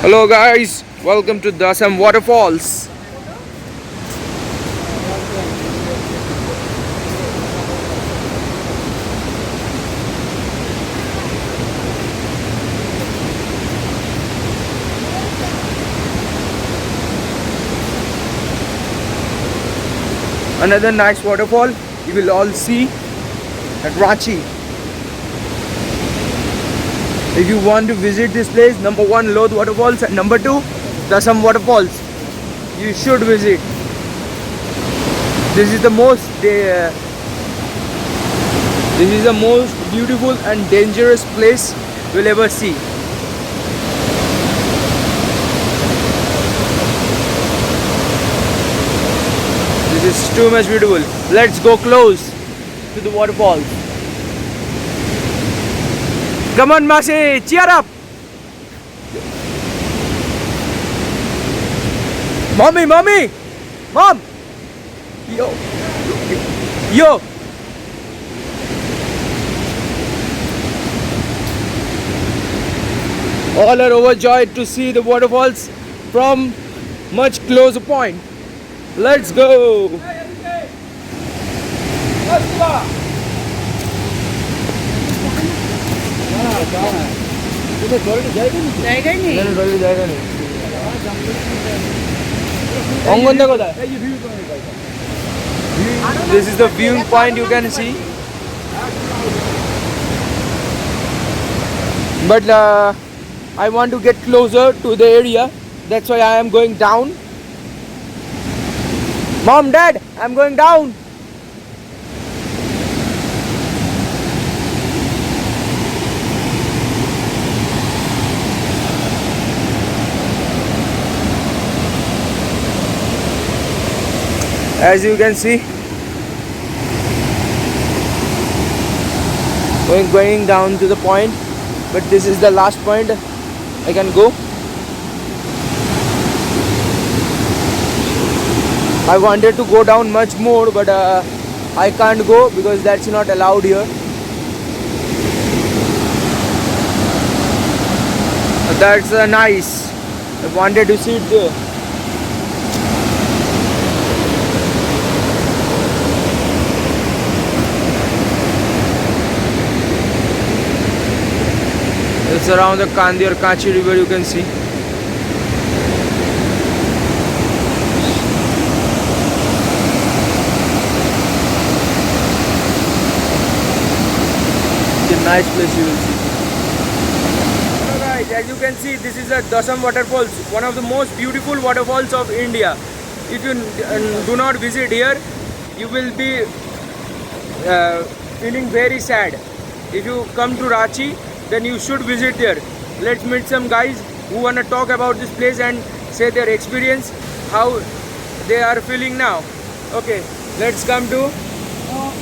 Hello guys, welcome to Dassam Waterfalls. Another nice waterfall you will all see at Ranchi. If you want to visit this place, number 1 Lodh Waterfalls and number 2 Dassam Waterfalls, you should visit. This is the most beautiful and dangerous place you'll ever see. This is too much beautiful. Let's go close to the waterfalls. Come on, Masi, cheer up! Mommy! Mom! Yo! All are overjoyed to see the waterfalls from much closer point. Let's go! This is the viewing point you can see. But I want to get closer to the area. That's why I am going down. Mom, Dad, I'm going down. As you can see, we're going down to the point, but this is the last point I can go. I wanted to go down much more, but I can't go because that's not allowed here. That's nice. I wanted to sit there. It's around the Kandi or Kachi river, you can see. It's a nice place you will see. Hello guys, as you can see, this is the Dassam Waterfalls, one of the most beautiful waterfalls of India. If you do not visit here, you will be feeling very sad. If you come to Ranchi, then you should visit there. Let's meet some guys who want to talk about this place and say their experience, how they are feeling now. Okay, let's come to Now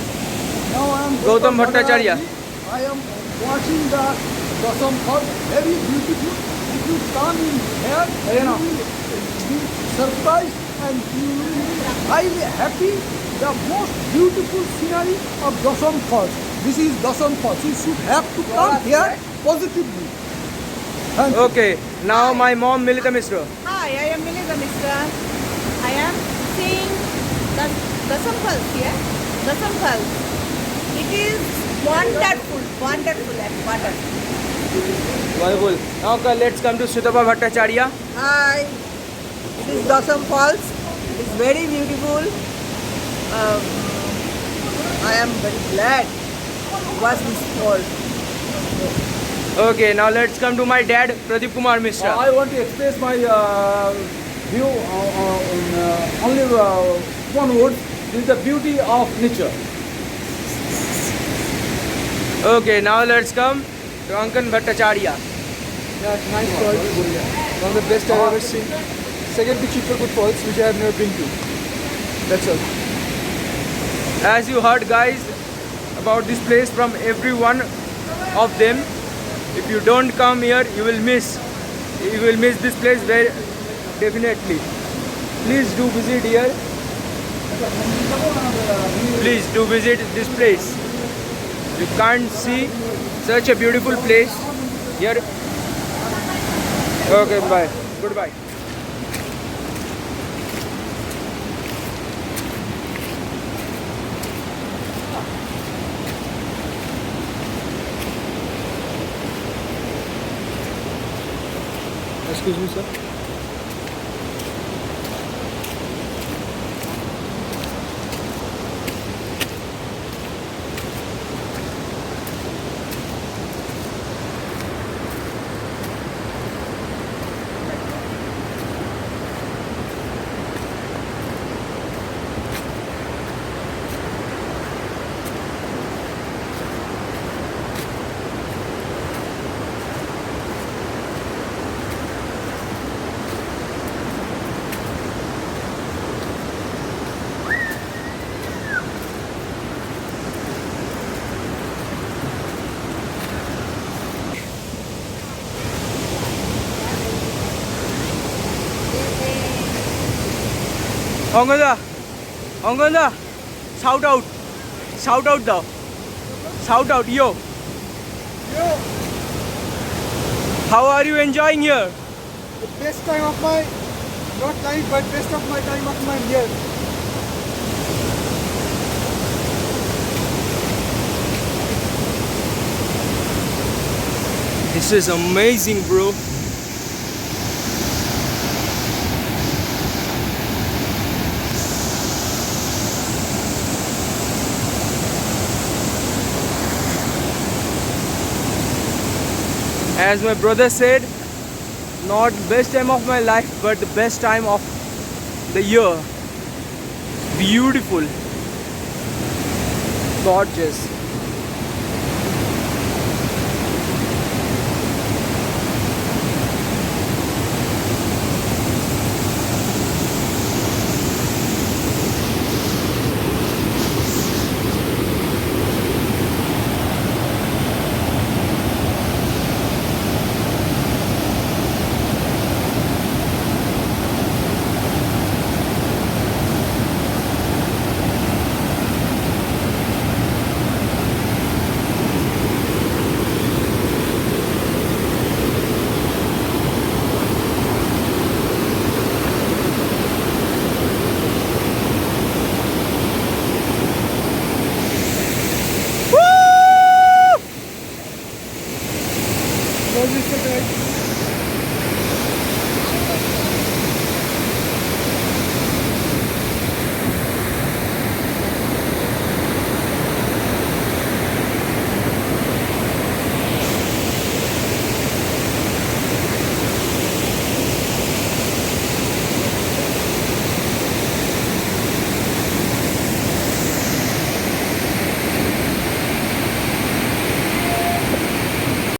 I am Gautam Bhattacharya. I am watching the Dassam Falls, very beautiful. If you come in here, you will be surprised and you will be highly happy. The most beautiful scenery of Dassam Falls. This is Dassam Falls. You should have to come here positively. Okay, now my mom Milita Mishra. Hi, I am Milita Mishra. I am seeing the Dassam Falls here. Dassam Falls. It is wonderful and wonderful. Wonderful. Now let's come to Sutapa Bhattacharya. Hi, this is Dassam Falls. It's very beautiful. I am very glad to watch this falls. Okay, now let's come to my dad Pradeep Kumar Mishra. I want to express my view on only one word. This is the beauty of nature. Okay, now let's come to Ankan Bhattacharya. Yeah, it's nice falls. One of the best I've ever seen. Second to Chitrakoot Falls, which I have never been to. That's all. As you heard guys about this place from every one of them, if you don't come here, you will miss this place very definitely. Please do visit here. Please do visit this place. You can't see such a beautiful place here. Okay, bye. Goodbye. Excuse me, sir. Angada, Angada, shout out though, shout out, yo. How are you enjoying here? The best time of my, not life, but best of my time of my year. This is amazing, bro. As my brother said, not best time of my life, but the best time of the year. Beautiful, gorgeous. What is the time?